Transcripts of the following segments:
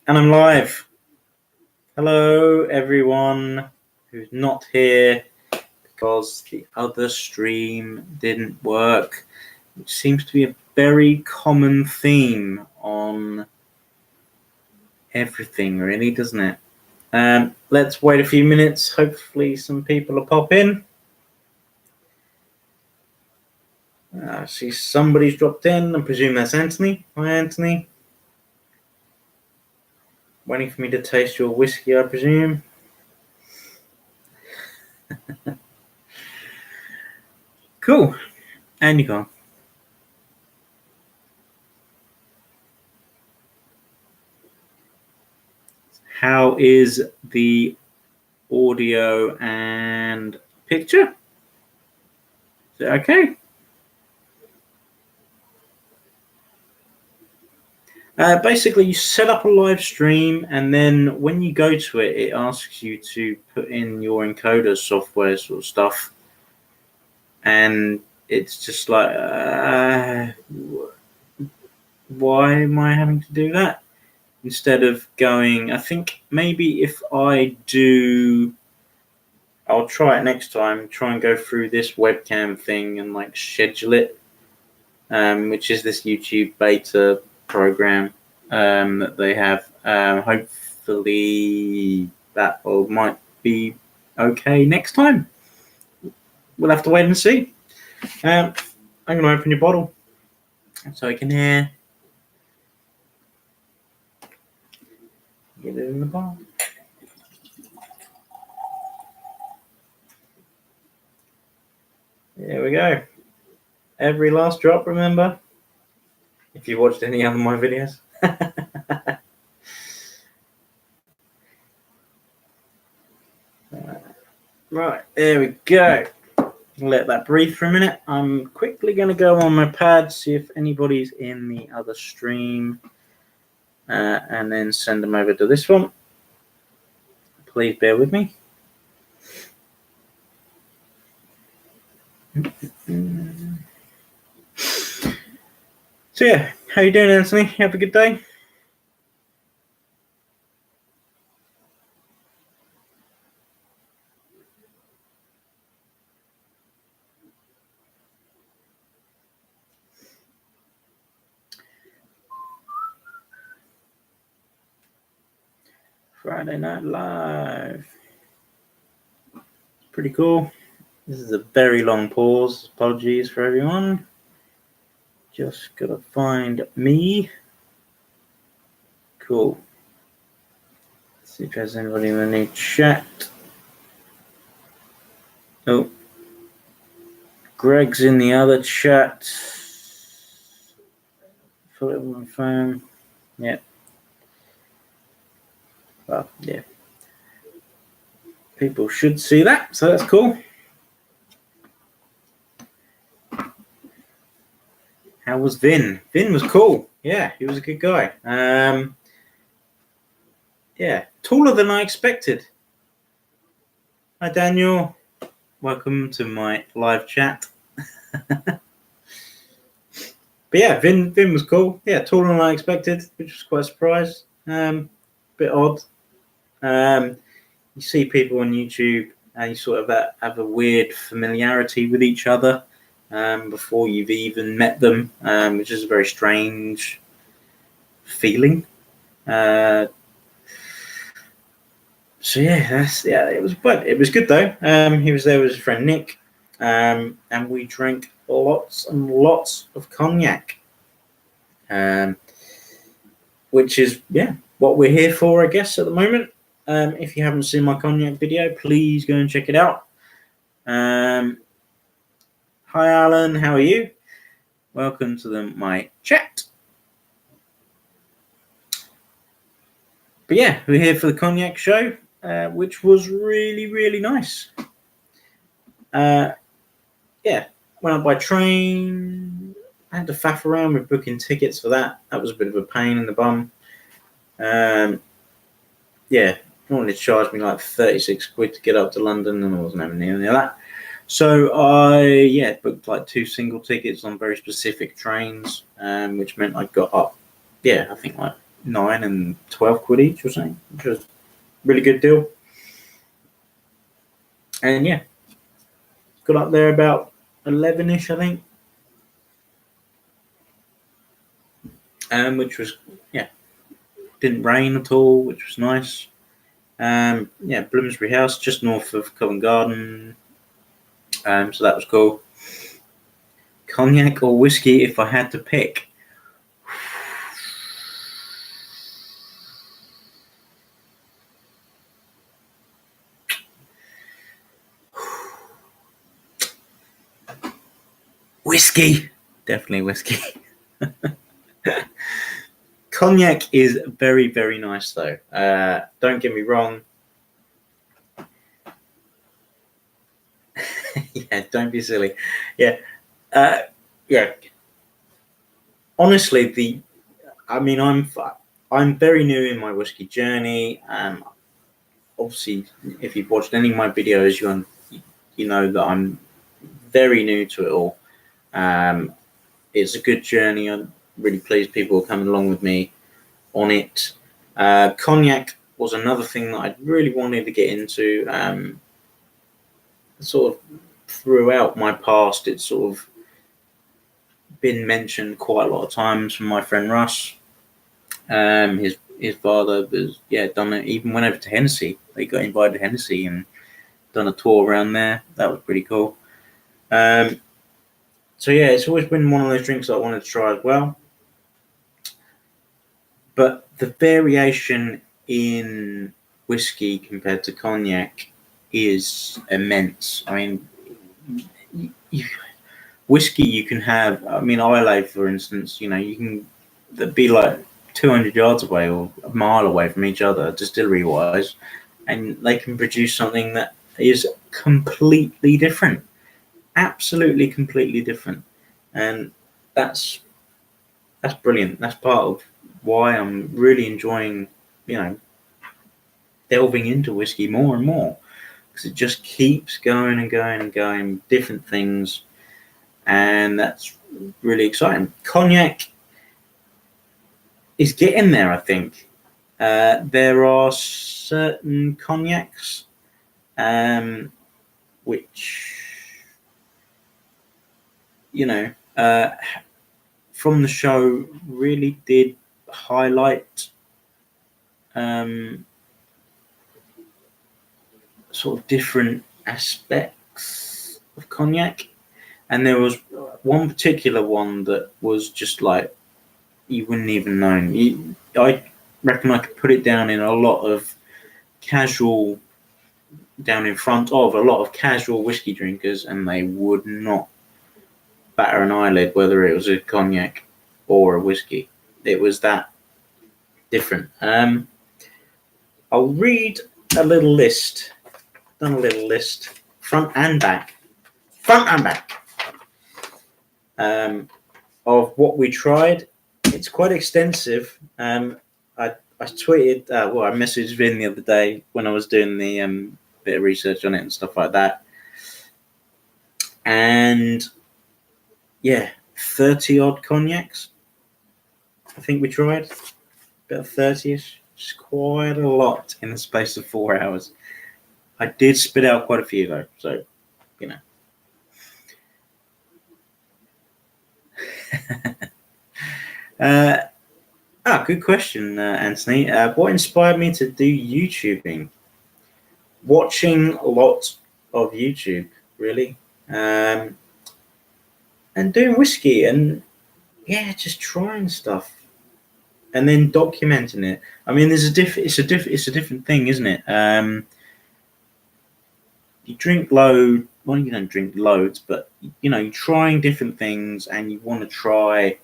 And I'm live. Hello, everyone who's not here because the other stream didn't work, which seems to be a very common theme on everything, really, doesn't it? Let's wait a few minutes. Hopefully, some people will pop in. I see somebody's dropped in. I presume that's Anthony. Hi, Anthony. Waiting for me to taste your whiskey, I presume. Cool. And you go. How is the audio and picture? Is it okay? Basically, you set up a live stream, and then when you go to it, it asks you to put in your encoder software sort of stuff. And it's just like, why am I having to do that? Instead of going, I think maybe if I do, I'll try it next time, try and go through this webcam thing and like schedule it, which is this YouTube beta program that they have. Hopefully that might be okay next time. We'll have to wait and see. I'm going to open your bottle so I can hear. Get it in the bottle. There we go. Every last drop, remember? If you watched any other of my videos. Right, there we go. Let that breathe for a minute. I'm quickly going to go on my pad, see if anybody's in the other stream, and then send them over to this one. Please bear with me. So yeah, how you doing, Anthony? Have a good day? Friday Night Live. Pretty cool. This is a very long pause. Apologies for everyone. Just gotta find me. Cool. Let's see if there's anybody in the new chat. Oh. Greg's in the other chat. Put it on my phone. Yeah. Well, yeah. People should see that, so that's cool. How was Vin? Vin was cool. Yeah, he was a good guy. Yeah, taller than I expected. Hi, Daniel. Welcome to my live chat. But yeah, Vin was cool. Yeah, taller than I expected, which was quite a surprise. Bit odd. You see people on YouTube and you sort of have a weird familiarity with each other before you've even met them, which is a very strange feeling. So yeah, it was good though. He was there with his friend Nick, and we drank lots and lots of cognac, which is what we're here for, I guess, at the moment. If you haven't seen my cognac video, please go and check it out. Hi Alan, how are you? Welcome to my chat. But yeah, we're here for the cognac show, which was really, really nice. Went up by train. I had to faff around with booking tickets for that. That was a bit of a pain in the bum. They wanted to charge me like 36 quid to get up to London, and I wasn't having any of that. So I booked like 2 single tickets on very specific trains, which meant I got up, I think like 9 and 12 quid each or something, which was a really good deal. And yeah, got up there about 11ish, I think. Which was, yeah, didn't rain at all, which was nice. Yeah, Bloomsbury House, just north of Covent Garden. So that was cool. Cognac or whiskey if I had to pick? Whiskey! Definitely whiskey. Cognac is very, very nice though. Don't get me wrong. Yeah, don't be silly. Yeah. Yeah. Honestly, I'm very new in my whiskey journey. Obviously, if you've watched any of my videos, you know that I'm very new to it all. It's a good journey. I'm really pleased people are coming along with me on it. Cognac was another thing that I really wanted to get into. Sort of throughout my past, it's sort of been mentioned quite a lot of times from my friend Russ. His father was done it. Even went over to Hennessy. They got invited to Hennessy and done a tour around there. That was pretty cool. So yeah, it's always been one of those drinks that I wanted to try as well. But the variation in whiskey compared to cognac is immense. I mean, whiskey you can have. I mean, Islay, for instance, you can be like 200 yards away or a mile away from each other, distillery wise, and they can produce something that is completely different, absolutely completely different, and that's brilliant. That's part of why I'm really enjoying, delving into whiskey more and more, because it just keeps going and going and going, different things, and that's really exciting. Cognac is getting there, I think. There are certain cognacs which, from the show really did highlight sort of different aspects of cognac. And there was one particular one that was just like, you wouldn't even know. I reckon I could put it down in a lot of casual, down in front of a lot of casual whiskey drinkers, and they would not batter an eyelid whether it was a cognac or a whiskey. It was that different. I'll read a little list. Done a little list, front and back, of what we tried. It's quite extensive. I tweeted, I messaged Vin the other day when I was doing the bit of research on it and stuff like that. And yeah, 30 odd cognacs. I think we tried about 30ish. It's quite a lot in the space of 4 hours. I did spit out quite a few though, so good question, Anthony. What inspired me to do YouTubing? Watching a lot of YouTube, really, and doing whiskey, and just trying stuff, and then documenting it. I mean, it's a different thing, isn't it? You drink load. Well, you don't drink loads, but you're trying different things, and you want to try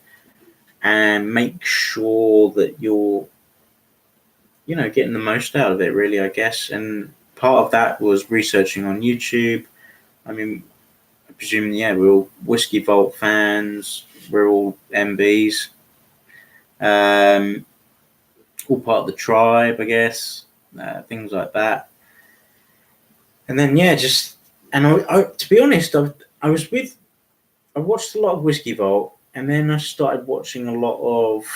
and make sure that you're getting the most out of it, really, I guess. And part of that was researching on YouTube. I mean, I presume, we're all Whiskey Vault fans. We're all MBs. All part of the tribe, I guess. Things like that. And then, to be honest, I watched a lot of Whiskey Vault, and then I started watching a lot of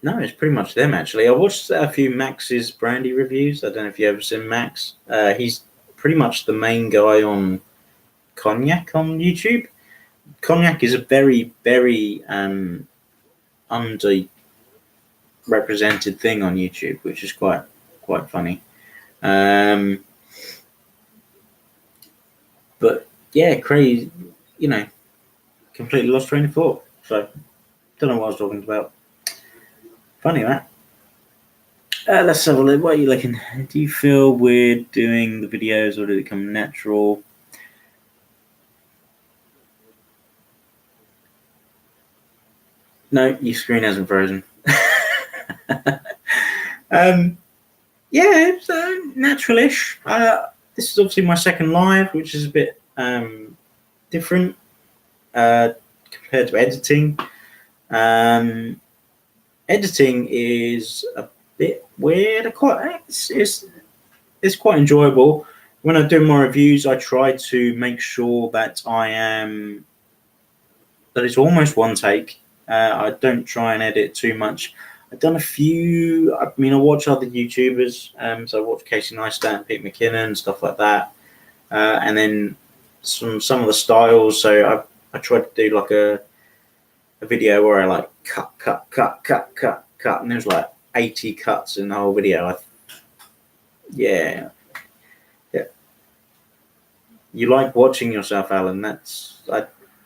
No, it's pretty much them actually. I watched a few Max's brandy reviews. I don't know if you ever seen Max. He's pretty much the main guy on cognac on YouTube. Cognac is a very, very underrepresented thing on YouTube, which is quite funny. But yeah, crazy. You know, completely lost train of thought. So don't know what I was talking about. Funny that. Let's have a look. What are you looking? Do you feel weird doing the videos, or did it come natural? No, your screen hasn't frozen. Yeah, it's natural-ish. This is obviously my second live, which is a bit different compared to editing. Editing is a bit weird. It's quite enjoyable. When I do my reviews, I try to make sure that it's almost one take. I don't try and edit too much. I've done a few. I mean, I watch other YouTubers. So I watch Casey Neistat, Pete McKinnon, stuff like that, and then some of the styles. So I tried to do like a video where I like cut, and there's like 80 cuts in the whole video. Yeah. You like watching yourself, Alan? I'm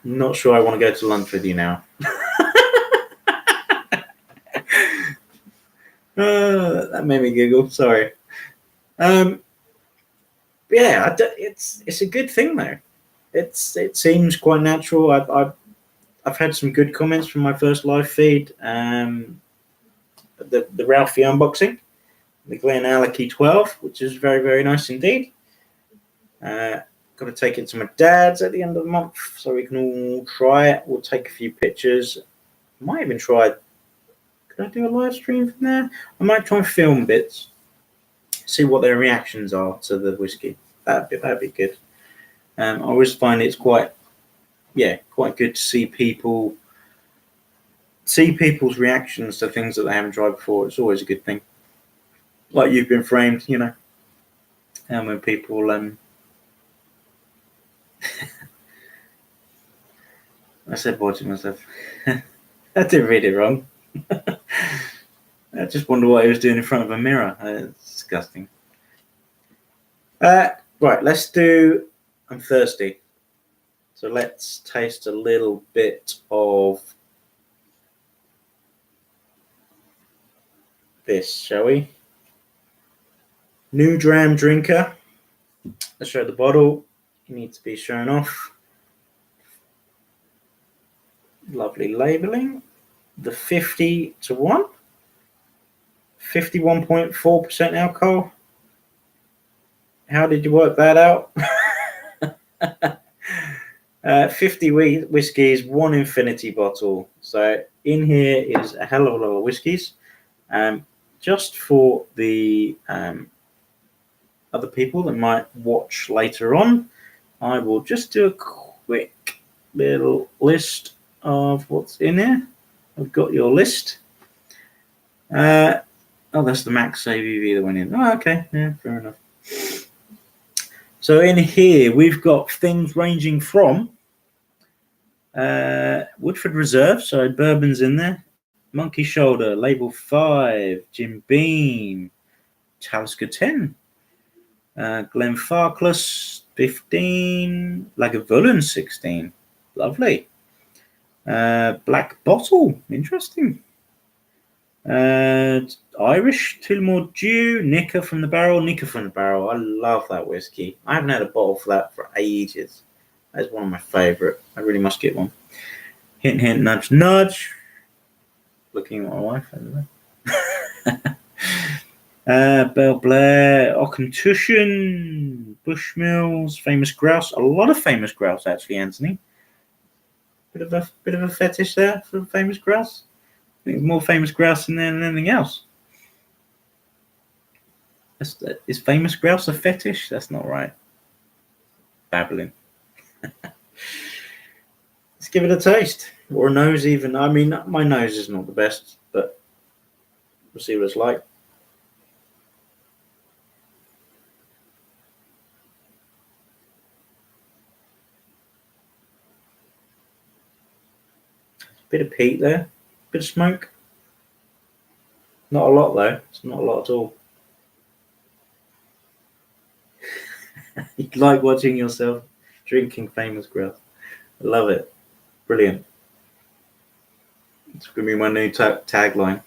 not sure I want to go to lunch with you now. That made me giggle. Sorry. Yeah, it's a good thing though. It seems quite natural. I've had some good comments from my first live feed. The Ralphie unboxing, the Glen Alecky 12, which is very, very nice indeed. Got to take it to my dad's at the end of the month so we can all try it. We'll take a few pictures. Might even try. Could I do a live stream from there? I might try and film bits, see what their reactions are to the whiskey. That'd be good. I always find it's quite good to see people's reactions to things that they haven't tried before. It's always a good thing. Like You've Been Framed, you know, and when people I said boy to myself. I didn't read it wrong. I just wonder what he was doing in front of a mirror. It's disgusting. Right, let's do. I'm thirsty, so let's taste a little bit of this, shall we? New Dram Drinker. Let's show the bottle. It needs to be shown off. Lovely labeling. The 50 to 1. 51.4% alcohol. How did you work that out? 50 whiskies, 1 infinity bottle. So in here is a hell of a lot of whiskies. Just for the other people that might watch later on, I will just do a quick little list of what's in here. I've got your list. That's the max ABV that went in. Oh, okay. Yeah, fair enough. So in here, we've got things ranging from Woodford Reserve, so bourbon's in there. Monkey Shoulder, Label 5, Jim Beam, Talisker 10, Glenfarclas 15, Lagavulin 16. Lovely. Black Bottle, interesting. Irish Tullamore Dew, Nicker from the Barrel. I love that whiskey. I haven't had a bottle for that for ages. That's one of my favourite. I really must get one. Hint, hint, nudge, nudge. Looking at my wife, I don't know. Belle Blair, Auchentoshan, Bushmills, Famous Grouse. A lot of Famous Grouse, actually, Anthony. Bit of a fetish there for Famous Grouse. I think there's more Famous Grouse in there than anything else. Is Famous Grouse a fetish? That's not right. Babbling. Let's give it a taste. Or a nose even. I mean, my nose is not the best, but We'll see what it's like. Bit of peat there, bit of smoke. Not a lot though. It's not a lot at all. You like watching yourself drinking famous grass. I love it. Brilliant. It's going to be my new tagline.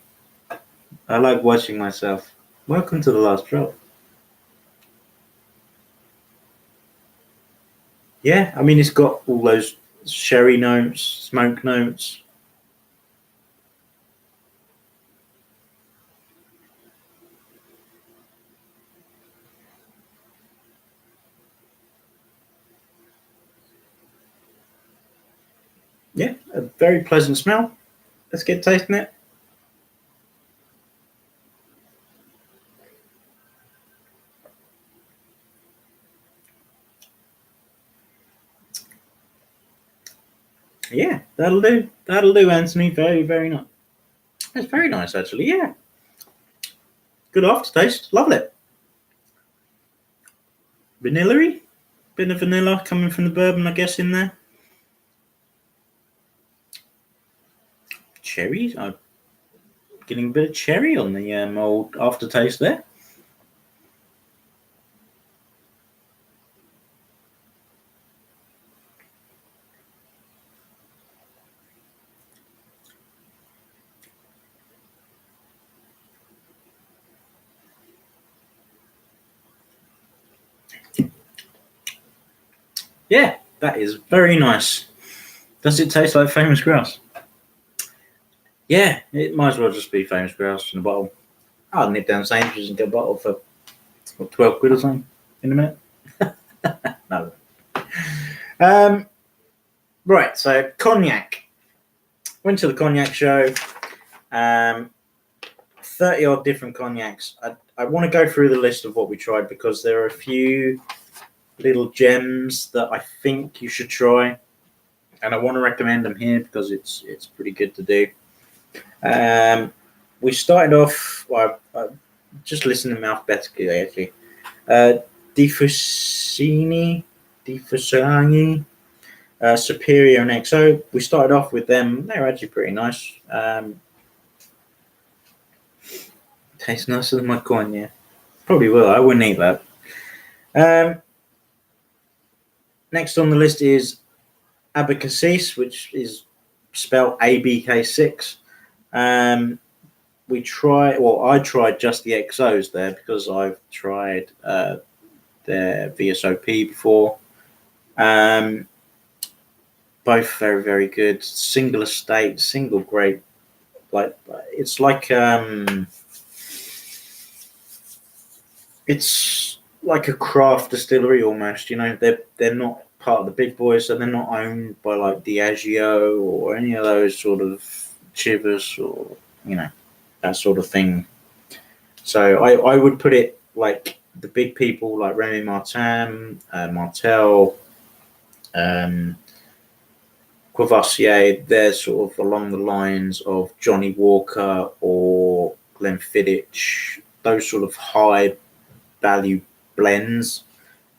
I like watching myself. Welcome to the last drop. Yeah, I mean, it's got all those sherry notes, smoke notes. Yeah, a very pleasant smell. Let's get tasting it. Yeah, that'll do. That'll do, Anthony. Very, very nice. It's very nice, actually. Yeah. Good aftertaste. Lovely. Vanilla-y. Bit of vanilla coming from the bourbon, I guess, in there. Cherries. I'm getting a bit of cherry on the old aftertaste there. Yeah, that is very nice. Does it taste like famous grouse? Yeah, it might as well just be famous grouse in a bottle. I'll nip down Sainsbury's and get a bottle for what, 12 quid or something in a minute. No. Right, so cognac. Went to the cognac show. 30 odd different cognacs. I want to go through the list of what we tried because there are a few little gems that I think you should try, and I want to recommend them here because it's pretty good to do. We started off. Well, just listening to them alphabetically actually. Diffusini, Superior, and XO. We started off with them. They're actually pretty nice. Tastes nicer than my cognac. Probably will. I wouldn't eat that. Next on the list is Abacassis, which is spelled ABK6. I tried just the XOs there because I've tried their VSOP before. Both very, very good. Single estate, single grape. Like it's like it's like a craft distillery almost. You know, they're not part of the big boys, so they're not owned by like Diageo or any of those sort of Chivas or that sort of thing. So I would put it like the big people like Remy Martin, Martel, Courvoisier. They're sort of along the lines of Johnny Walker or Glenfiddich. Those sort of high value blends.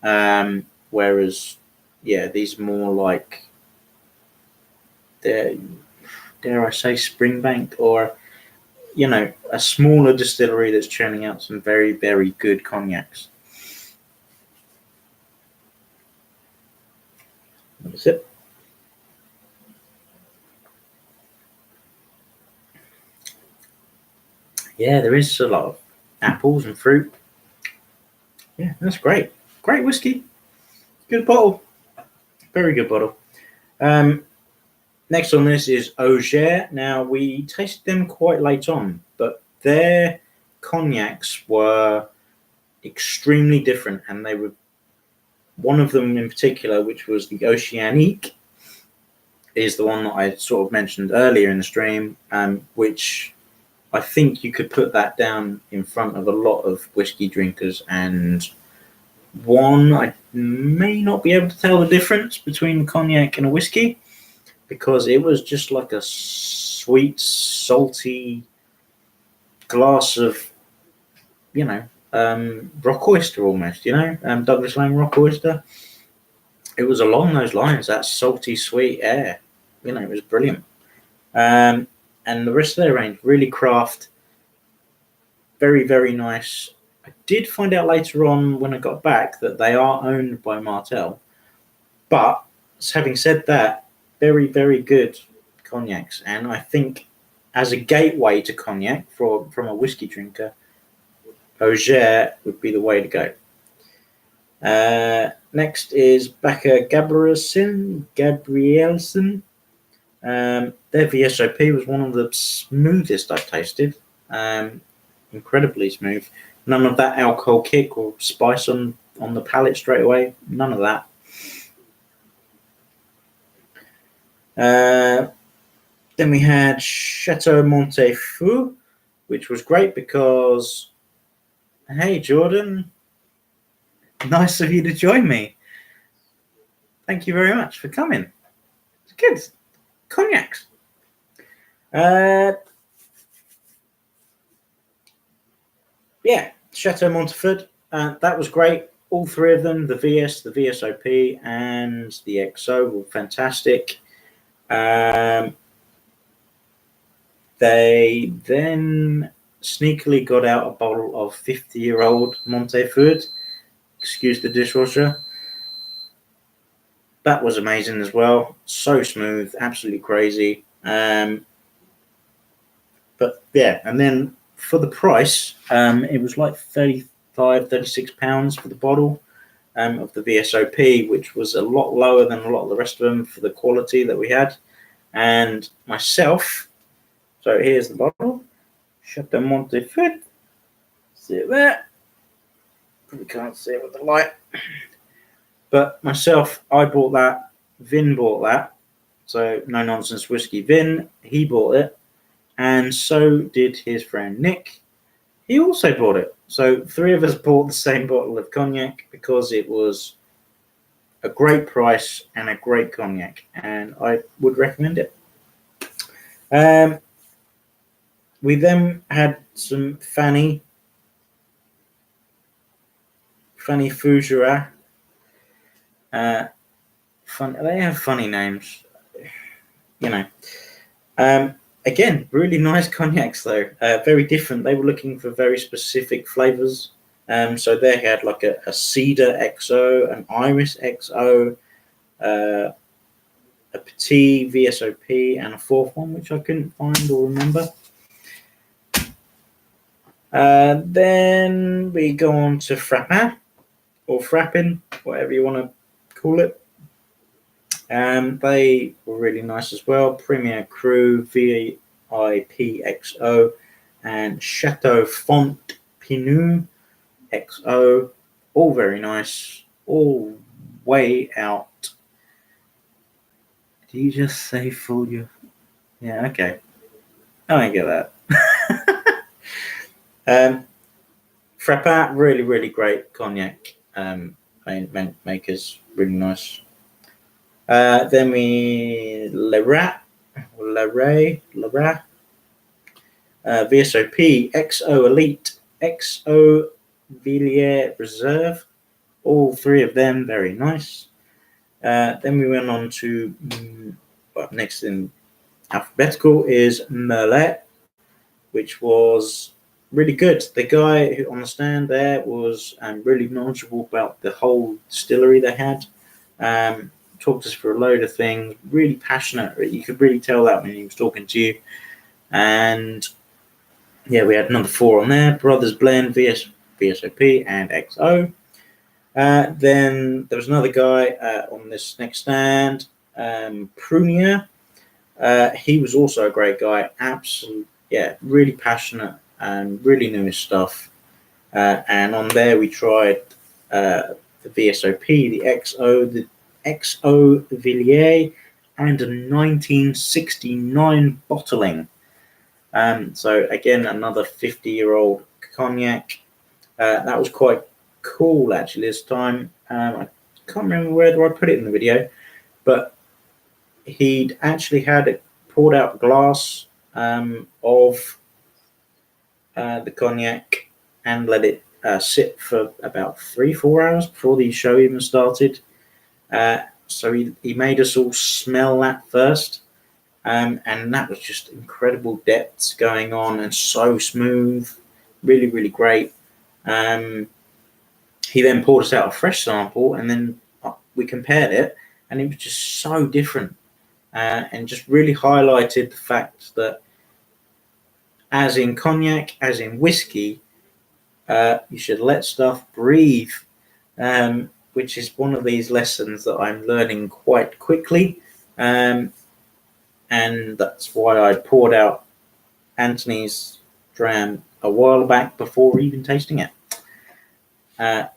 Whereas, these are more like, dare I say, Springbank or, a smaller distillery that's churning out some very, very good cognacs. That's it. Yeah, there is a lot of apples and fruit. Yeah, that's great. Great whiskey. Good bottle. Very good bottle. Next on this is Auger. Now, we tasted them quite late on, but their cognacs were extremely different, and they were one of them in particular, which was the Oceanique, is the one that I sort of mentioned earlier in the stream, which I think you could put that down in front of a lot of whiskey drinkers, and one, I may not be able to tell the difference between a cognac and a whiskey because it was just like a sweet, salty, glass of, rock oyster almost, Douglas Lane rock oyster. It was along those lines, that salty, sweet air. It was brilliant. And the rest of their range, really craft, very, very nice. I did find out later on when I got back that they are owned by Martell. But having said that, very, very good cognacs. And I think as a gateway to cognac from a whiskey drinker, Auger would be the way to go. Next is Becker Gabrielsen. Their VSOP was one of the smoothest I've tasted. Incredibly smooth. None of that alcohol kick or spice on the palate straight away. None of that. Then we had Chateau Montefeu, which was great because, hey, Jordan, nice of you to join me. Thank you very much for coming. It's good. Cognacs. Chateau Montefeu. That was great. All three of them, the VS, the VSOP, and the XO, were fantastic. They then sneakily got out a bottle of 50-year-old Montefeu. Excuse the dishwasher. That was amazing as well. So smooth, absolutely crazy. But yeah, and then for the price, it was like £36 for the bottle of the VSOP, which was a lot lower than a lot of the rest of them for the quality that we had. And myself, so here's the bottle, Chateau Montefeu. See it there? Probably can't see it with the light. But myself, I bought that. Vin bought that. So No Nonsense Whiskey Vin, he bought it. And so did his friend Nick. He also bought it. So three of us bought the same bottle of cognac because it was a great price and a great cognac. And I would recommend it. We then had some Fanny Fougera. They have funny names, Again, really nice cognacs though. Very different. They were looking for very specific flavors. So they had like a cedar XO, an iris XO, a petit VSOP, and a fourth one which I couldn't find or remember. Then we go on to Frappin or Frappin, whatever you want to call it. They were really nice as well. Premier Cru, VIPXO, and Chateau Font Pinu XO. All very nice. All way out. Do you just say full you? Yeah, okay. I don't get that. Frappin, really, really great cognac. Makers, really nice. Then we Lerat, VSOP, XO Elite, XO Villiers Reserve. All three of them very nice. Then we went on to next in alphabetical is Merlet, which was really good. The guy who on the stand there was really knowledgeable about the whole distillery they had. Talked us through a load of things, really passionate. You could really tell that when he was talking to you. And yeah, we had number 4 on there, Brothers Blend, VSOP, and XO. Then there was another guy on this next stand, Prunier. He was also a great guy, absolutely, really passionate and really knew his stuff. And on there we tried the VSOP, the XO, the XO Villiers, and a 1969 bottling. So again, another 50-year-old cognac. That was quite cool actually this time. I can't remember whether I put it in the video, but he'd actually had it poured out glass of the cognac and let it sit for about 3-4 hours before the show even started. So he made us all smell that first. And that was just incredible depths going on and so smooth, really, really great. He then poured us out a fresh sample, and then we compared it, and it was just so different, and just really highlighted the fact that, as in cognac, as in whiskey, you should let stuff breathe, which is one of these lessons that I'm learning quite quickly. And that's why I poured out Anthony's dram a while back before even tasting it.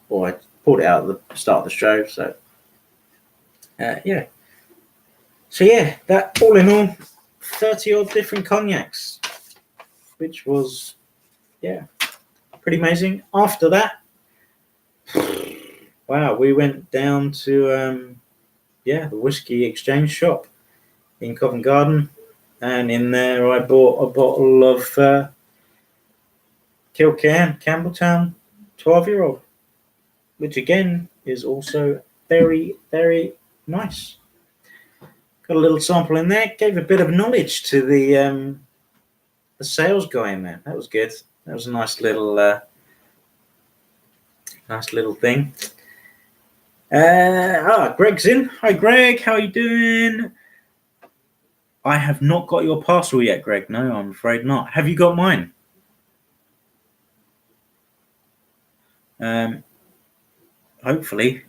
Or I poured it out at the start of the show. So, yeah. So, yeah, that all in all, 30 odd different cognacs, which was, yeah, pretty amazing. After that, wow, we went down to, the whiskey exchange shop in Covent Garden. And in there, I bought a bottle of Kilcairn, Campbelltown, 12-year-old, which again is also very, very nice. Got a little sample in there. Gave a bit of knowledge to the sales guy in there. That was good. That was a nice little thing. Greg's in. Hi, Greg. How are you doing? I have not got your parcel yet, Greg. No, I'm afraid not. Have you got mine? Hopefully.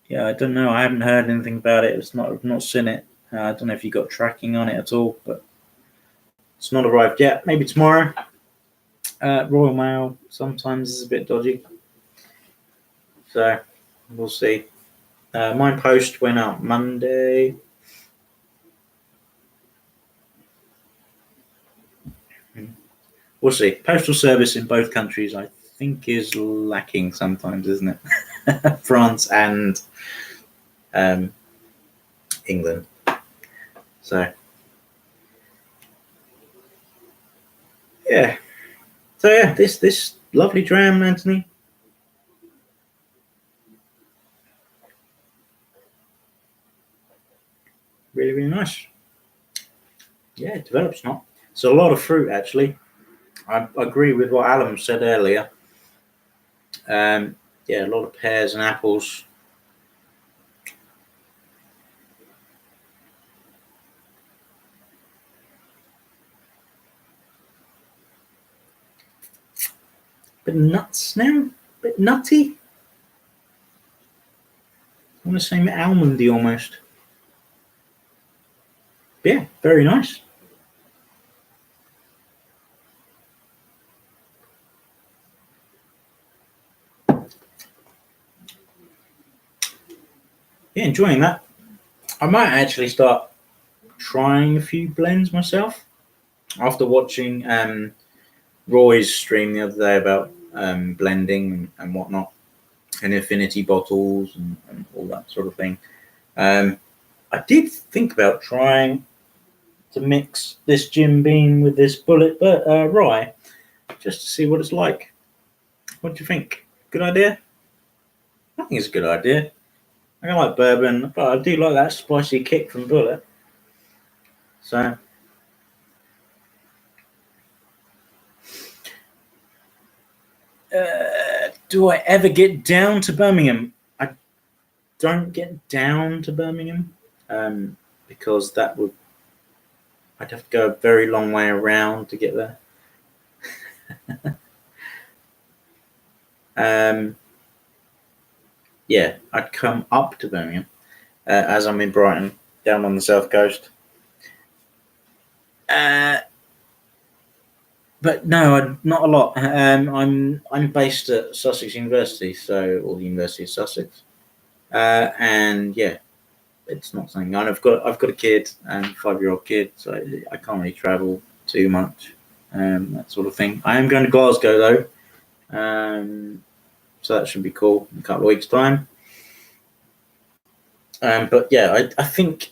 Yeah, I don't know. I haven't heard anything about it. I've not seen it. I don't know if you got tracking on it at all, but it's not arrived yet. Maybe tomorrow. Royal Mail sometimes is a bit dodgy, so we'll see. My post went out Monday. We'll see. Postal service in both countries, I think, is lacking sometimes, isn't it? France and England. So, yeah. So yeah, this lovely dram, Anthony. Really, really nice. Yeah, it develops not. It's a lot of fruit, actually. I agree with what Alan said earlier. Yeah, a lot of pears and apples. Bit nuts now, bit nutty. I want to say almondy almost. Yeah, very nice. Yeah, enjoying that. I might actually start trying a few blends myself after watching Roy's stream the other day about blending and whatnot, and affinity bottles and all that sort of thing. I did think about trying to mix this Jim Beam with this Bullet rye just to see what it's like. What do you think? Good idea? I think it's a good idea. I don't like bourbon, but I do like that spicy kick from Bullet. So, do I ever get down to Birmingham? I don't get down to Birmingham because I'd have to go a very long way around to get there. Yeah, I'd come up to Birmingham as I'm in Brighton, down on the south coast. But no, not a lot. I'm based at Sussex University, or the University of Sussex, and yeah, it's not something. I've got a kid, 5-year-old kid, so I can't really travel too much, that sort of thing. I am going to Glasgow though, so that should be cool in a couple of weeks' time. But yeah, I think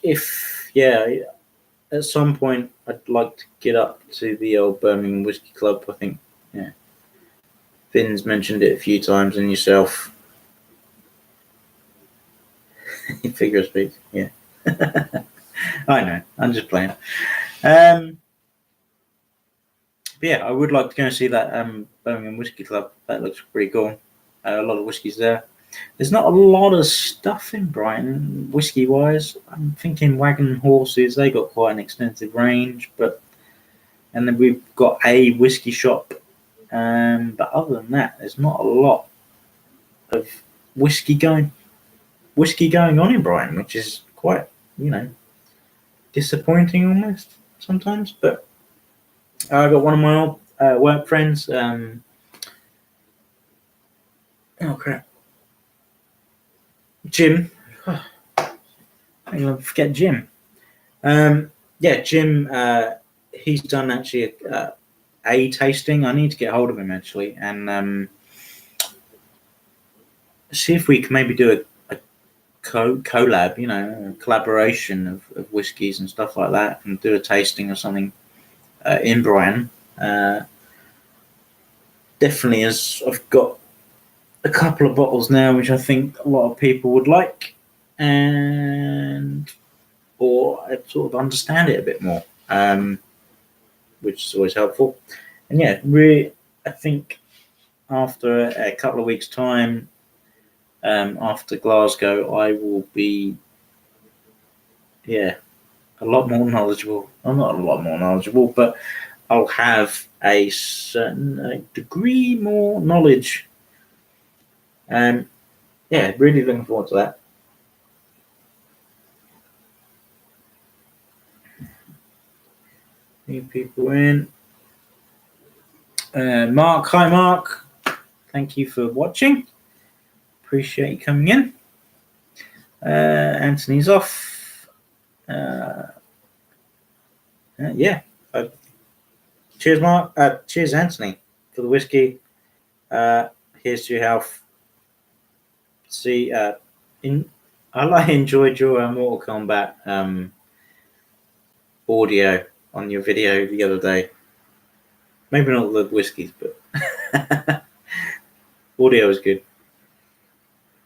at some point I'd like to get up to the old Birmingham Whiskey Club. I think, yeah, Finn's mentioned it a few times, and yourself. Figure of speech, yeah. I know. I'm just playing. But yeah, I would like to go and see that Birmingham Whiskey Club. That looks pretty cool. A lot of whiskies there. There's not a lot of stuff in Brighton, whiskey wise. I'm thinking Wagon and Horses, they got quite an extensive range, and then we've got a whiskey shop. But other than that, there's not a lot of whiskey going on in Brighton, which is quite, disappointing almost sometimes. But I got one of my old work friends. Oh crap, Jim. I'm gonna forget Jim. Yeah, Jim. He's done actually a tasting. I need to get hold of him actually and see if we can maybe do a collab, a collaboration of whiskies and stuff like that, and do a tasting or something in Brighton. Definitely, as I've got a couple of bottles now, which I think a lot of people would like, or sort of understand it a bit more, which is always helpful. And yeah, really, I think after a couple of weeks' time, after Glasgow, I will be, a lot more knowledgeable. I'm not a lot more knowledgeable, but I'll have a certain degree more knowledge. Yeah, really looking forward to that. New people in. Mark, hi Mark. Thank you for watching. Appreciate you coming in. Anthony's off. Yeah. Cheers, Mark. Cheers, Anthony, for the whiskey. Here's to your health. See, I enjoyed your Mortal Kombat audio on your video the other day. Maybe not the whiskies, but audio was good.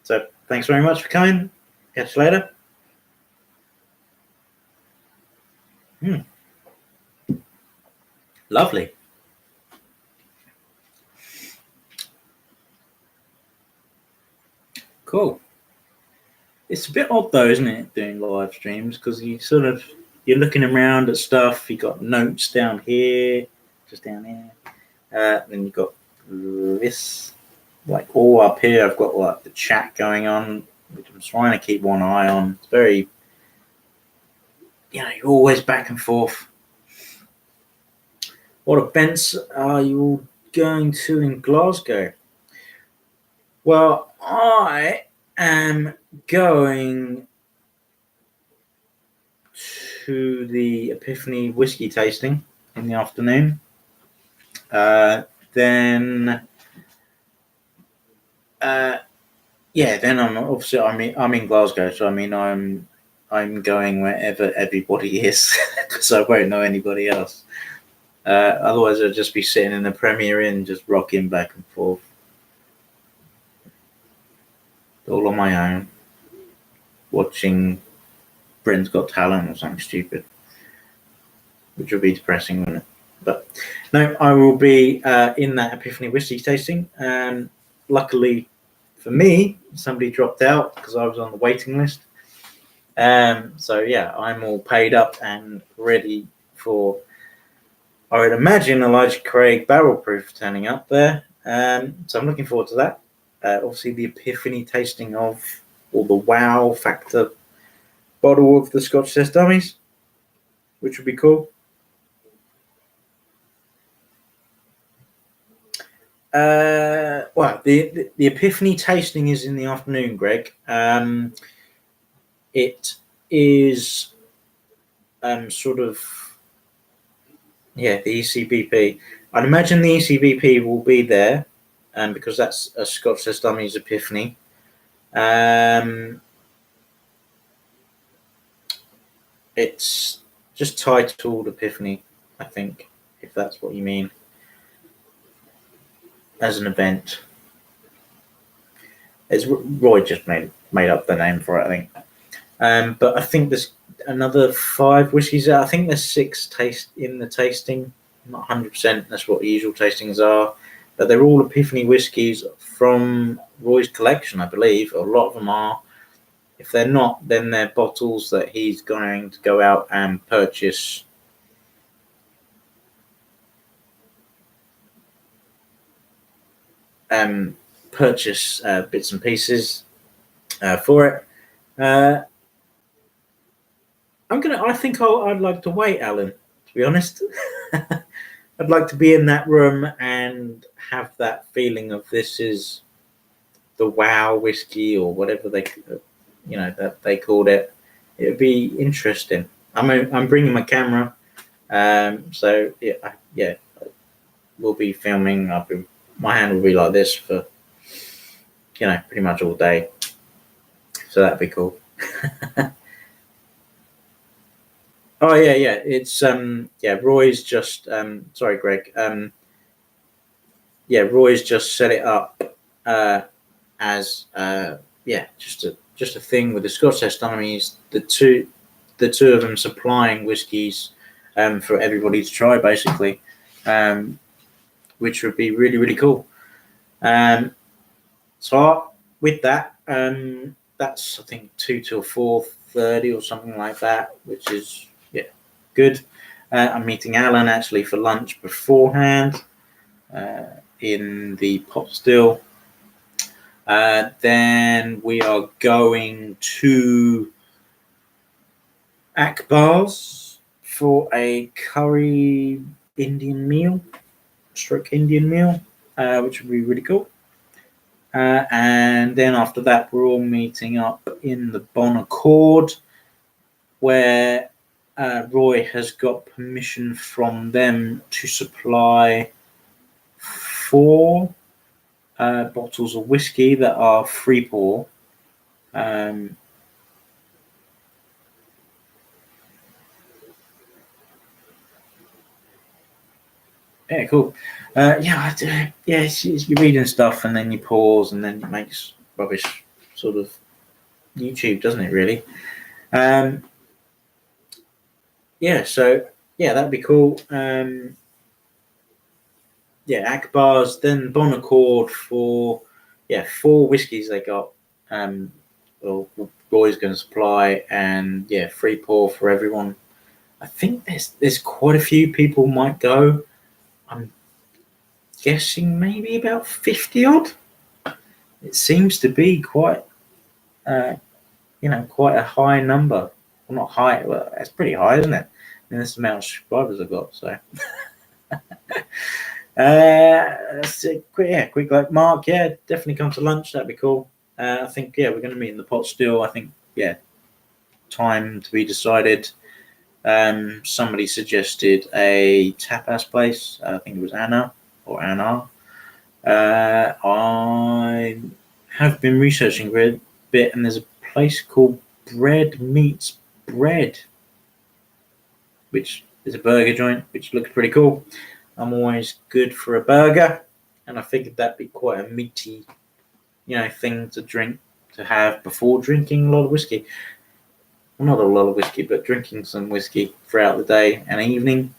So thanks very much for coming. Catch you later. Lovely. Cool. It's a bit odd though, isn't it, doing live streams, because you're looking around at stuff. You got notes down here, just down here. Then you've got this, like all up here. I've got like the chat going on, which I'm trying to keep one eye on. It's very, you're always back and forth. What events are you all going to in Glasgow? Well, I am going to the Epiphany whiskey tasting in the afternoon. Then I'm obviously I'm in Glasgow, so I'm going wherever everybody is because I won't know anybody else. Otherwise, I'll just be sitting in the Premier Inn, just rocking back and forth, all on my own, watching Britain's Got Talent or something stupid, which would be depressing, wouldn't it? But no, I will be in that Epiphany whiskey tasting. Luckily for me, somebody dropped out because I was on the waiting list. So yeah, I'm all paid up and ready for, I would imagine, Elijah Craig barrel proof turning up there. So I'm looking forward to that. Obviously, the Epiphany tasting of, or the wow factor bottle of the Scotch Test Dummies, which would be cool. Well, the Epiphany tasting is in the afternoon, Greg. It is sort of, the ECBP. I'd imagine the ECBP will be there, because that's a Scotch Test Dummies Epiphany. It's just titled Epiphany, I think, if that's what you mean, as an event. It's Roy just made up the name for it, I think. But I think there's another 5 whiskies. I think there's 6 in the tasting. Not 100%. That's what the usual tastings are, but they're all Epiphany whiskies from Roy's collection, I believe. A lot of them are. If they're not, then they're bottles that he's going to go out and purchase. Purchase bits and pieces for it. I think I'd like to wait, Alan. To be honest, I'd like to be in that room and have that feeling of this is the wow whiskey or whatever that they called it. It would be interesting. I'm bringing my camera, so yeah, we'll be filming. My hand will be like this for pretty much all day. So that'd be cool. Oh yeah. It's Roy's just sorry, Greg. Roy's just set it up as just a thing with the Scotch Tastonomies. The two of them supplying whiskies for everybody to try, basically, which would be really, really cool. So with that, that's I think 2 till 4:30 or something like that, which is good. I'm meeting Alan actually for lunch beforehand in the pot still. Then we are going to Akbar's for a curry Indian meal, which would be really cool. And then after that, we're all meeting up in the Bon Accord, where Roy has got permission from them to supply 4 bottles of whiskey that are free pour. Yeah, cool. You're reading stuff and then you pause and then it makes rubbish sort of YouTube, doesn't it, really? That'd be cool. Akbar's, then Bon Accord for 4 whiskies they got. Roy's going to supply, and free pour for everyone. I think there's quite a few people might go. I'm guessing maybe about 50 odd. It seems to be quite a high number. Well, not high, well, that's pretty high, isn't it? And that's the amount of subscribers I've got, so. That's a quick like Mark. Yeah, definitely come to lunch. That'd be cool. I think we're going to meet in the pot still. I think time to be decided. Somebody suggested a tapas place. I think it was Anna. I have been researching a bit, and there's a place called Bread Meets Bread, which is a burger joint, which looks pretty cool. I'm always good for a burger, and I figured that'd be quite a meaty, thing to have before drinking a lot of whiskey. Well, not a lot of whiskey, but drinking some whiskey throughout the day and evening.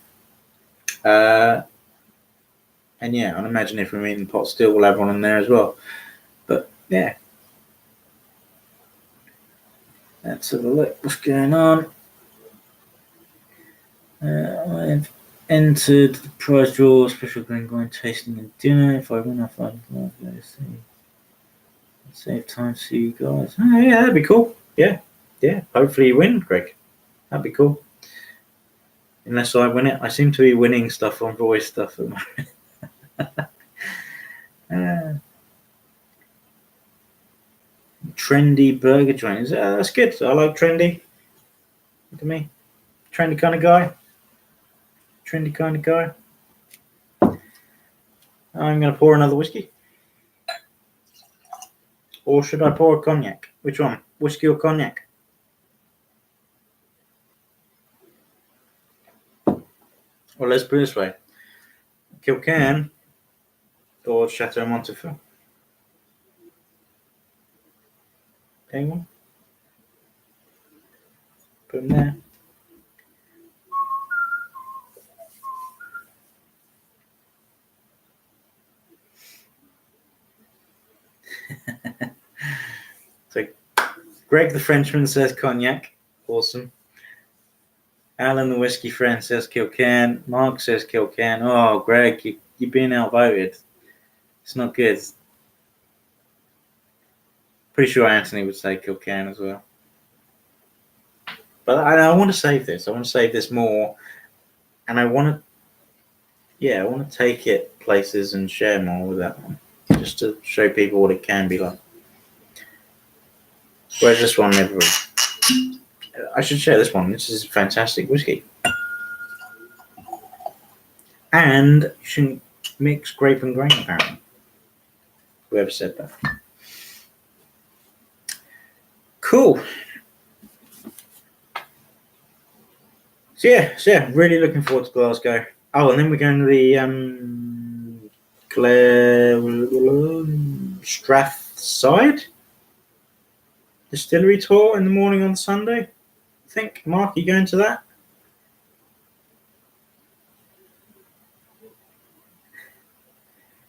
I'd imagine if we're eating pot still, we'll have one in there as well. But let's have a look. What's going on? I've entered the prize draw, special Glengoyne tasting and dinner. If I win, I'll find save time to see you guys. Oh, yeah, that'd be cool. Yeah. Hopefully you win, Greg. That'd be cool. Unless I win it. I seem to be winning stuff on voice stuff at the moment. Trendy burger joint. That's good. I like trendy. Look at me. Trendy kind of guy. I'm going to pour another whiskey. Or should I pour a cognac? Which one? Whiskey or cognac? Well, let's put it this way: Kilcan or Chateau Montefiore. Anyone? Put them there. So, Greg the Frenchman says cognac. Awesome. Alan the whiskey friend says Kilcan. Mark says Kilcan. Oh, Greg, you're being outvoted. It's not good. Pretty sure Anthony would say Kilcan as well. But I want to save this. I want to save this more, and I want to take it places and share more with that one, just to show people what it can be like. Whereas this one never. I should share this one. This is fantastic whiskey, and you shouldn't mix grape and grain. Apparently, whoever said that. Cool. So yeah, really looking forward to Glasgow. Oh, and then we're going to the Strathside distillery tour in the morning on Sunday. I think. Mark, are you going to that?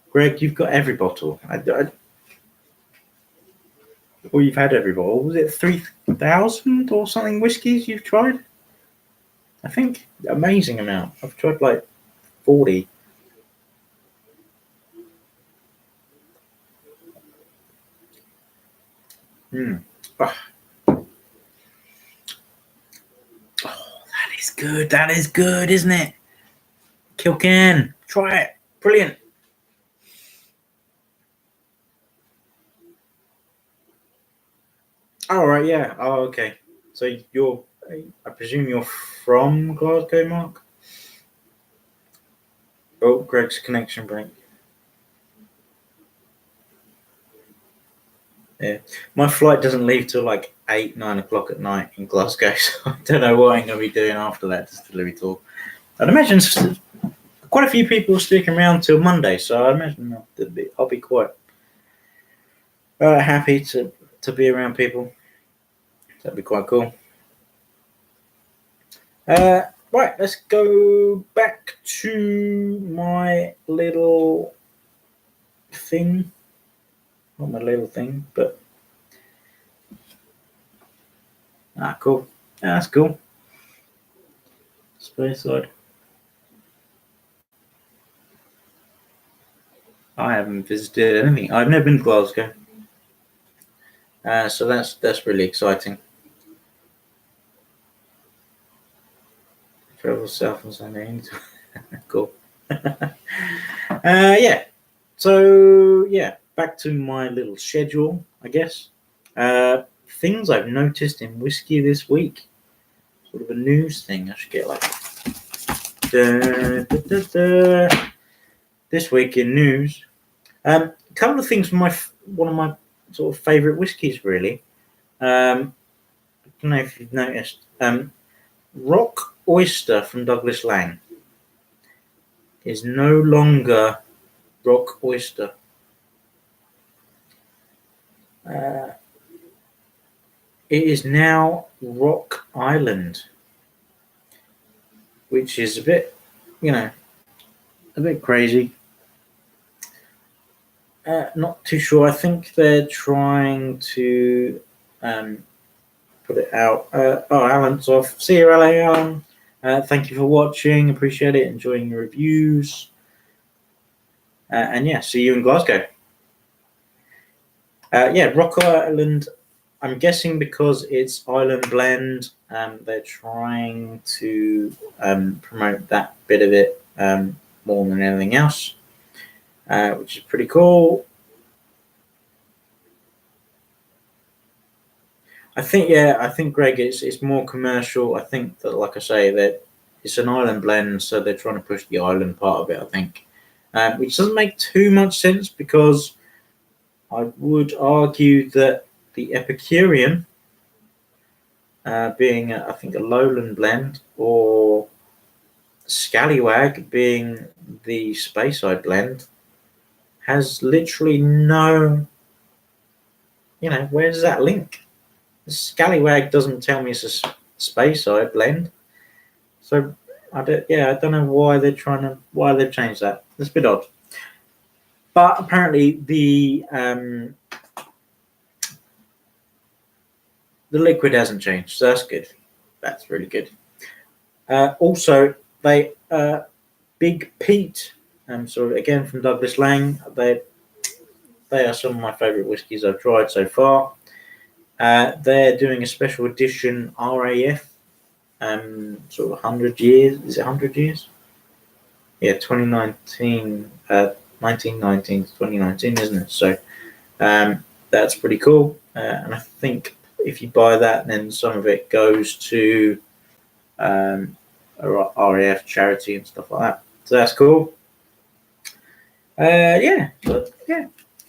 Greg, you've got every bottle. Or you've had every bottle. Was it 3,000 or something whiskies you've tried? I think amazing amount. I've tried like 40. Oh, that is good. That is good, isn't it? Kilcan, try it. Brilliant. All right, yeah. Oh, okay. So I presume you're from Glasgow, Mark? Oh, Greg's connection break. Yeah, my flight doesn't leave till like 8-9 o'clock at night in Glasgow, so I don't know what I'm going to be doing after that distillery tour. I'd imagine quite a few people are sticking around till Monday, so I imagine I'll be quite happy to be around people. That'd be quite cool. Right, let's go back to my little thing. Not my little thing, but cool. Yeah, that's cool. Speyside. I haven't visited anything. I've never been to Glasgow, so that's really exciting. Travel south on Sunday. Cool. Yeah. So yeah, back to my little schedule, I guess. Things I've noticed in whiskey this week. Sort of a news thing. I should get like this week in news. A couple of things from one of my sort of favourite whiskies, really. I don't know if you've noticed. Rock Oyster from Douglas Lang is no longer Rock Oyster. It is now Rock Island, which is a bit crazy. Not too sure. I think they're trying to put it out. Alan's off. See you, LA, Alan. Thank you for watching. Appreciate it. Enjoying your reviews. And yeah, see you in Glasgow. Rock Island. I'm guessing because it's Island Blend, they're trying to promote that bit of it more than anything else, which is pretty cool. I think Greg, it's more commercial. I think that, like I say, that it's an Island Blend, so they're trying to push the island part of it. I think, which doesn't make too much sense because I would argue that the Epicurean, being I think a lowland blend, or Scallywag, being the Speyside blend, has literally no, where's that link? The Scallywag doesn't tell me it's a Speyside blend. So I don't know why they've changed that. It's a bit odd. But apparently the liquid hasn't changed, so that's good. That's really good. Also, they Big Pete, so again from Douglas Lang, they are some of my favourite whiskies I've tried so far. They're doing a special edition RAF, sort of 100 years. Is it 100 years? Yeah, 2019, 1919 to 2019, isn't it? So that's pretty cool. And I think if you buy that, then some of it goes to a RAF charity and stuff like that. So that's cool.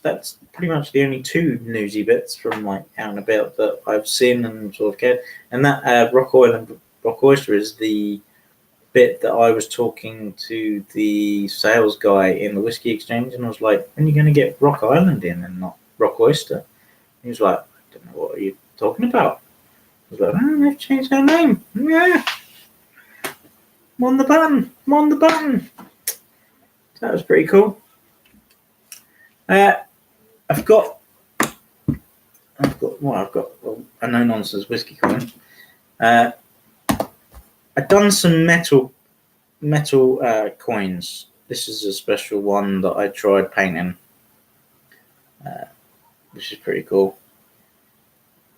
That's pretty much the only two newsy bits from like out and about that I've seen and sort of cared. And that Rock Oil and Rock Oyster is the bit that I was talking to the sales guy in the whiskey exchange, and I was like, "When are you going to get Rock Island in and not Rock Oyster?" He was like, "I don't know, what are you talking about?" I was like, "Oh, they've changed their name. Yeah, I'm on the button. I'm on the button." So that was pretty cool. I've got a no nonsense whiskey coin. I've done some metal coins. This is a special one that I tried painting, which is pretty cool.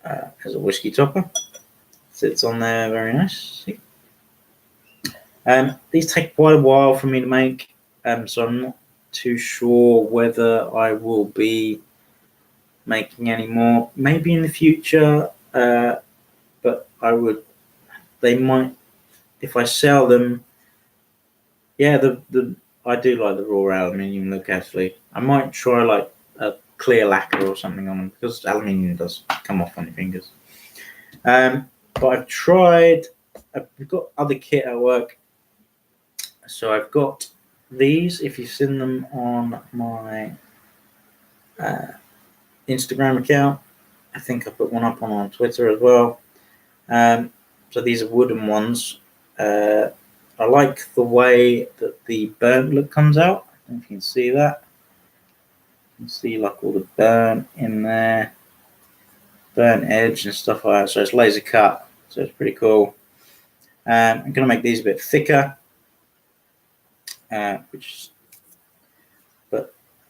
As a whiskey topper, sits on there very nice. See? These take quite a while for me to make, so I'm not too sure whether I will be making any more. Maybe in the future, but they might, if I sell them. Yeah, I do like the raw aluminium look. Actually, I might try like a clear lacquer or something on them, because aluminium does come off on your fingers. But I've tried. I've got other kit at work, so I've got these. If you've seen them on my Instagram account, I think I put one up on Twitter as well. So these are wooden ones. I like the way that the burnt look comes out. I don't know if you can see that. You can see like all the burnt in there, burnt edge and stuff like that. So it's laser cut, so it's pretty cool. I'm going to make these a bit thicker, but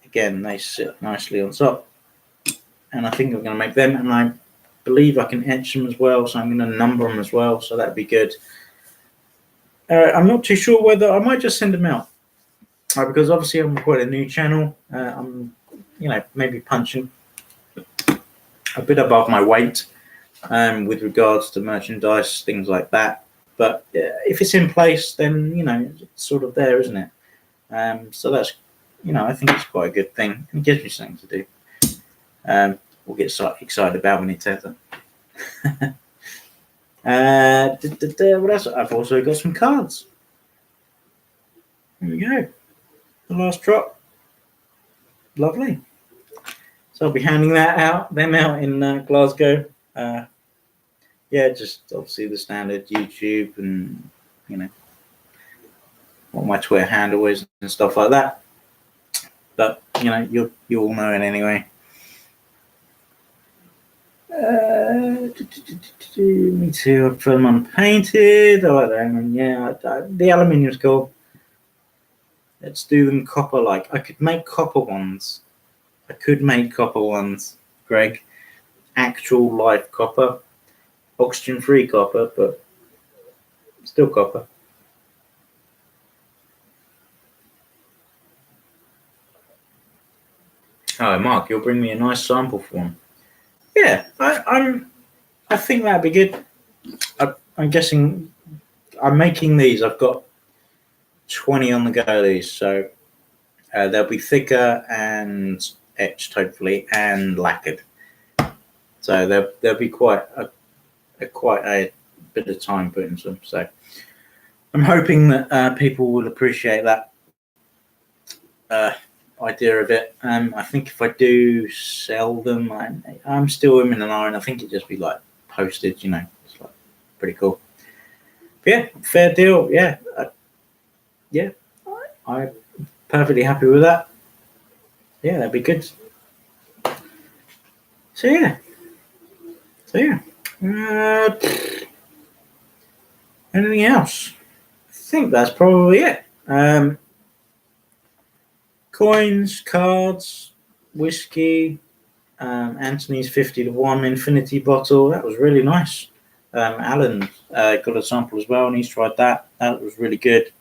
again, they sit nicely on top. And I think I'm going to make them, and I believe I can etch them as well, so I'm going to number them as well, so that'd be good. I'm not too sure whether I might just send them out, because obviously I'm quite a new channel. I'm, maybe punching a bit above my weight with regards to merchandise, things like that. But if it's in place, then it's sort of there, isn't it? So that's, I think it's quite a good thing. It gives me something to do. We'll get excited about when it turns up. What else? I've also got some cards. There we go. The last drop. Lovely. So I'll be handing them out in Glasgow. Just obviously the standard YouTube and what my Twitter handle is and stuff like that. But you all know it anyway. Me too. I put them unpainted. I like that. The aluminium's cool. Let's do them copper-like. I could make copper ones. Greg. Actual live copper. Oxygen-free copper, but still copper. Oh, Mark, you'll bring me a nice sample for one. Yeah, I think that'd be good. I'm guessing I'm making these. I've got 20 on the go. These, so they'll be thicker and etched, hopefully, and lacquered. So there'll be quite a bit of time put into them. So I'm hoping that people will appreciate that idea of it. I think if I do sell them, I'm still in an iron. I think it'd just be like postage, It's like pretty cool. But yeah, fair deal. Yeah, yeah, I'm perfectly happy with that. Yeah, that'd be good. So yeah, so yeah. Uh, Anything else? I think that's probably it. Coins, cards, whiskey, Anthony's 50-1 infinity bottle. That was really nice. Alan got a sample as well, and he's tried that. That was really good.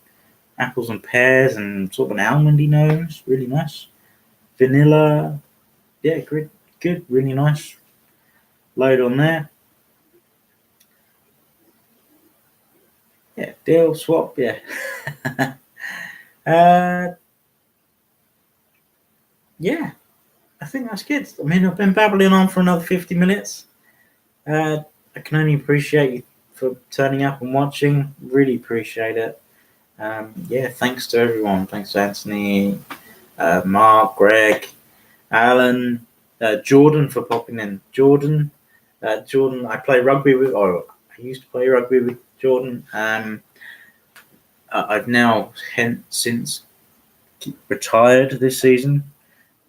Apples and pears and sort of an almondy nose. Really nice. Vanilla. Yeah, good. Really nice. Load on there. Yeah, deal, swap. Yeah. uh, yeah, I think that's good. I mean, I've been babbling on for another 50 minutes. I can only appreciate you for turning up and watching. Really appreciate it. Yeah, thanks to everyone. Thanks to Anthony, Mark, Greg, Alan, Jordan for popping in. Jordan, I play rugby with, or I used to play rugby with Jordan. I've now since retired this season.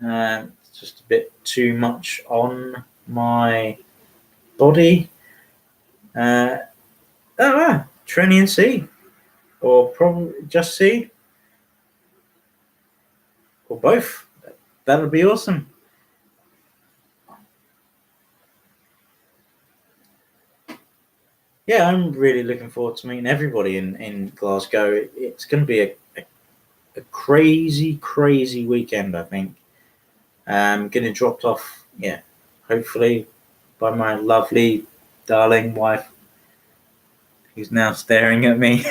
It's just a bit too much on my body. Training C, or probably just C, or both. That would be awesome. Yeah, I'm really looking forward to meeting everybody in Glasgow. It's going to be a crazy, crazy weekend, I think. Getting dropped off, yeah, hopefully by my lovely, darling wife, who's now staring at me.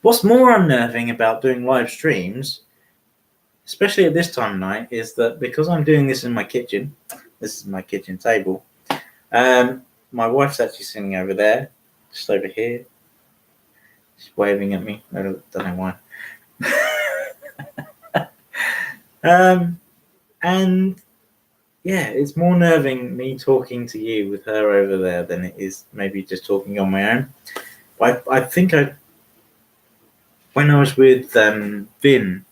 What's more unnerving about doing live streams, especially at this time of night, is that because I'm doing this in my kitchen, this is my kitchen table, my wife's actually sitting over there, just over here. She's waving at me. I don't know why. And yeah, it's more nerving me talking to you with her over there than it is maybe just talking on my own. I think when I was with Vin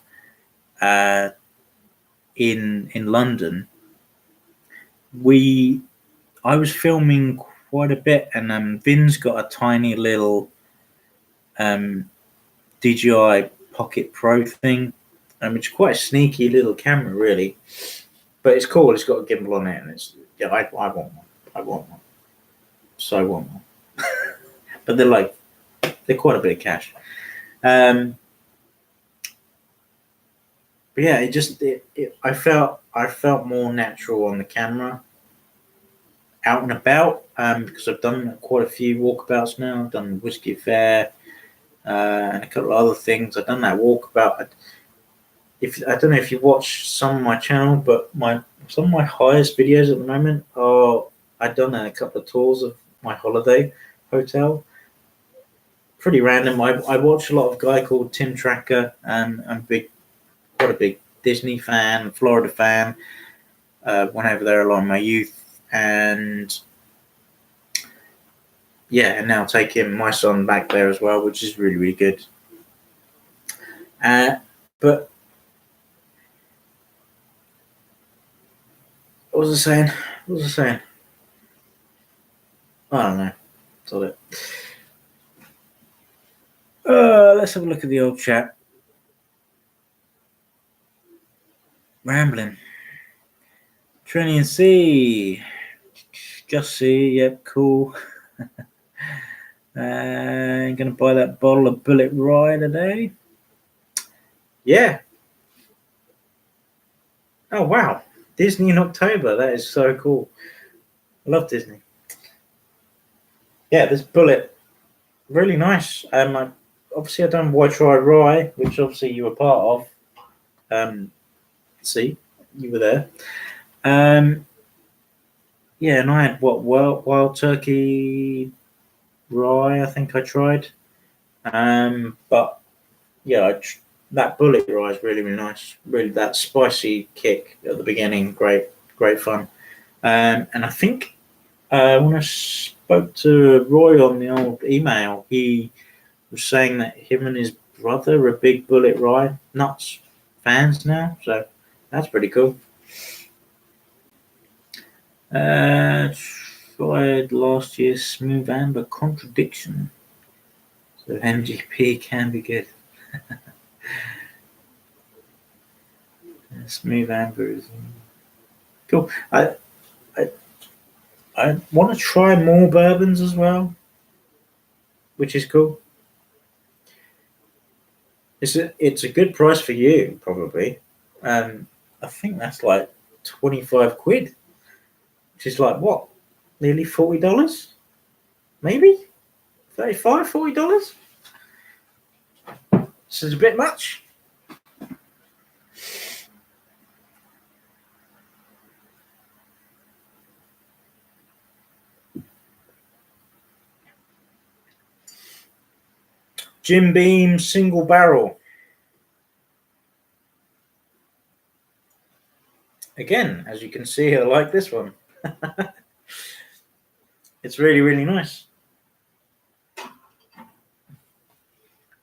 in London, I was filming quite a bit, and Vin's got a tiny little DJI Pocket Pro thing, which is quite a sneaky little camera, really. But it's cool. It's got a gimbal on it, and I want one. I want one. So I want one. But they're quite a bit of cash. But yeah, I felt more natural on the camera, out and about, because I've done quite a few walkabouts now. I've done the Whiskey Fair, and a couple of other things. I've done that walkabout. I don't know if you watch some of my channel, but some of my highest videos at the moment are I've done a couple of tours of my holiday hotel. Pretty random. I watch a lot of a guy called Tim Tracker, and I'm quite a big Disney fan, Florida fan. Went over there a lot in my youth, and yeah, and now taking my son back there as well, which is really, really good. But what was I saying? I don't know. That's all it. Let's have a look at the old chat. Rambling. Training C. Just C. Yep, cool. Gonna buy that bottle of Bullet Rye today. Yeah. Oh wow. Disney in October. That is so cool. I love Disney. Yeah, this Bullet. Really nice. Obviously I done White Rye, which obviously you were part of. See, you were there. Yeah, and I had wild turkey rye. I think I tried. But yeah, that bullet rye is really, really nice. Really, that spicy kick at the beginning, great, great fun. And I think when I spoke to Roy on the old email, he was saying that him and his brother are big bullet rye nuts fans now. So that's pretty cool. Tried last year's Smooth Amber Contradiction. So MGP can be good. Smooth Amber is cool. I, I want to try more bourbons as well, which is cool. It's a good price for you probably. I think that's like 25 quid, which is like what, nearly $40, maybe 35, $40. This is a bit much. Jim Beam single barrel. Again, as you can see, I like this one. It's really, really nice.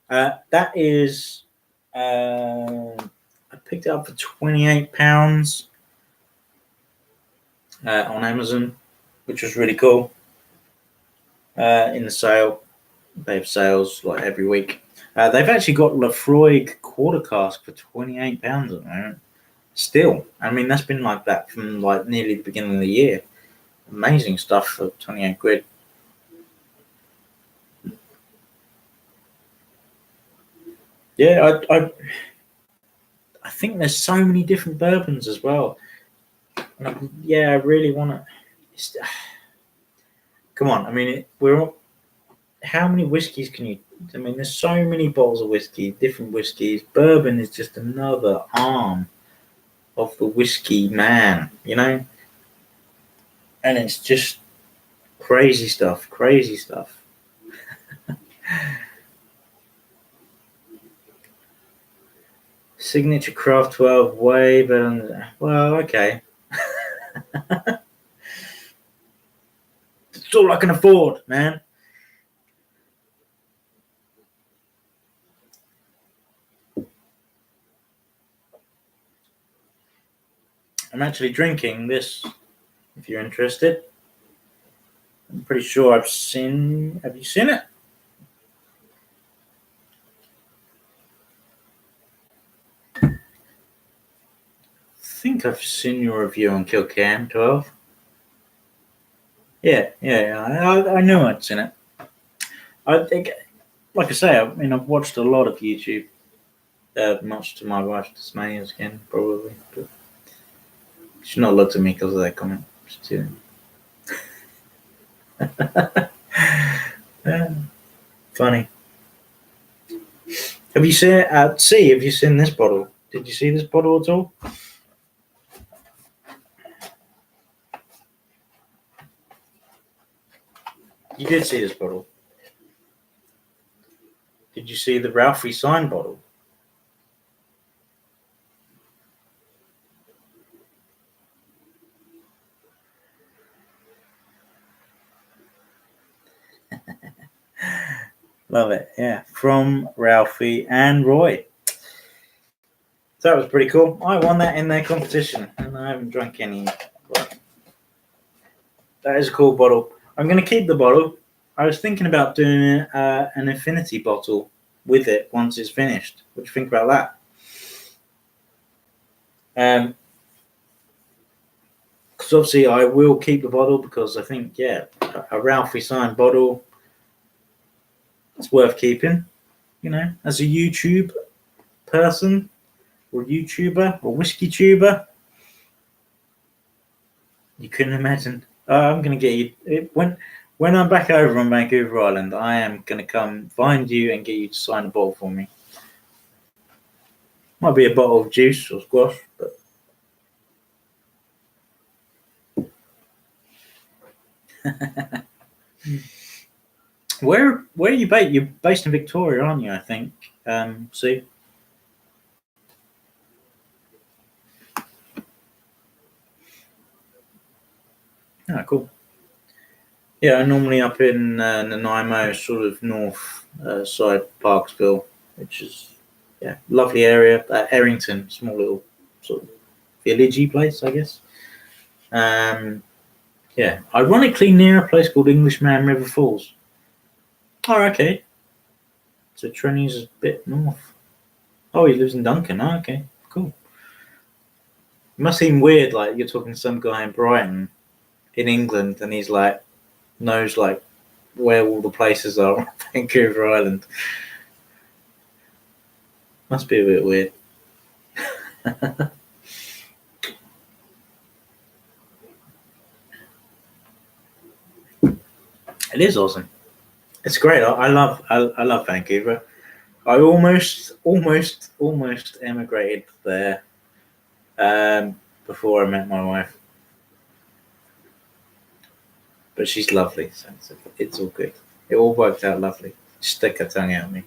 That is, I picked it up for £28 on Amazon, which was really cool. In the sale, they have sales like every week. They've actually got Lafroig quarter cask for £28 at the moment. Still, I mean, that's been like that from like nearly the beginning of the year. Amazing stuff for 28 quid. Yeah, I think there's so many different bourbons as well. And I really want to. Come on, I mean, how many whiskeys can you? I mean, there's so many bottles of whiskey, different whiskeys. Bourbon is just another arm of the whiskey man, you know? And it's just crazy stuff, crazy stuff. Signature Craft 12 way better than, well, okay. It's all I can afford, man. I'm actually drinking this, if you're interested. I'm pretty sure have you seen it? I think I've seen your review on Kilcan 12. Yeah. I know it's in it. I think, like I say, I mean, I've watched a lot of YouTube, much to my wife's dismay again, probably. But she's not looked at me because of that comment. Yeah, funny. Have you seen? Have you seen this bottle? Did you see this bottle at all? You did see this bottle. Did you see the Ralphie sign bottle? Love it. Yeah, from Ralphie and Roy. So that was pretty cool. I won that in their competition, and I haven't drunk any. But that is a cool bottle. I'm going to keep the bottle. I was thinking about doing an infinity bottle with it once it's finished. What do you think about that? Because obviously I will keep the bottle because I think, yeah, a Ralphie signed bottle, it's worth keeping. You know, as a YouTube person or YouTuber or whiskey tuber, you couldn't imagine. I'm going to get you when I'm back over on Vancouver Island. I am going to come find you and get you to sign a bottle for me. Might be a bottle of juice or squash, but Where are you based? You're based in Victoria, aren't you? I think. Sue. Oh, cool. Yeah, I'm normally up in Nanaimo, sort of north side Parksville, which is lovely area. Errington, small little sort of villagey place, I guess. Um, yeah, ironically near a place called Englishman River Falls. Oh, okay. So Treni's a bit north. Oh, he lives in Duncan. Oh, okay, cool. It must seem weird, like you're talking to some guy in Brighton, in England, and he's like knows like where all the places are on Vancouver Island. Must be a bit weird. It is awesome. It's great. I love Vancouver. I almost emigrated there before I met my wife, but she's lovely, so it's all good. It all worked out lovely. Stick her tongue out at me.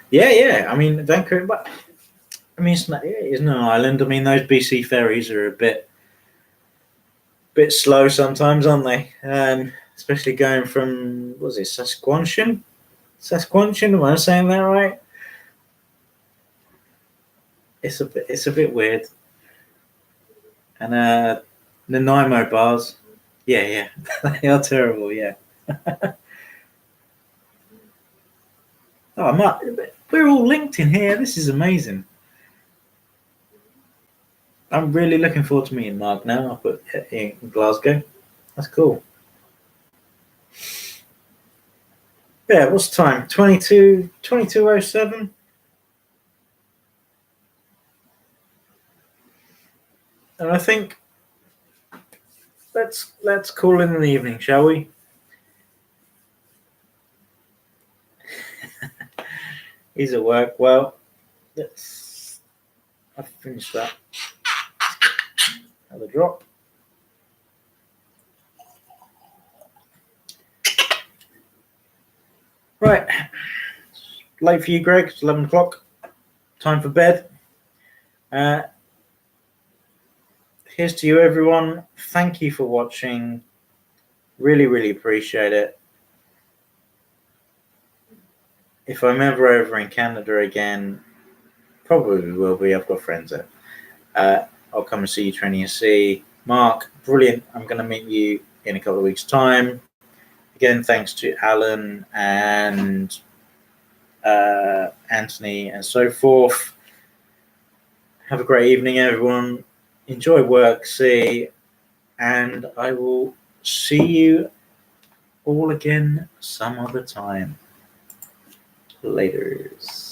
Yeah, yeah. I mean, Vancouver, but I mean, it isn't an island. I mean, those BC ferries are a bit slow sometimes, aren't they? Especially going from what was it, Saskatchewan? Saskatchewan, am I saying that right? It's a bit weird. And Nanaimo bars, yeah, yeah, they are terrible. Yeah. Oh, we're all linked in here. This is amazing. I'm really looking forward to meeting Mark now. I'll put in Glasgow. That's cool. Yeah, what's the time? 22:07. And I think let's call it an evening, shall we? He's at work. Well, let's. I've finished that. Have a drop. Right. Late for you, Greg. It's 11 o'clock. Time for bed. Uh, Here's to you, everyone. Thank you for watching. Really, really appreciate it. If I'm ever over in Canada again, probably will be. I've got friends there. I'll come and see you, training and see. Mark, brilliant. I'm going to meet you in a couple of weeks' time. Again, thanks to Alan and Anthony and so forth. Have a great evening, everyone. Enjoy work, and I will see you all again some other time. Laters.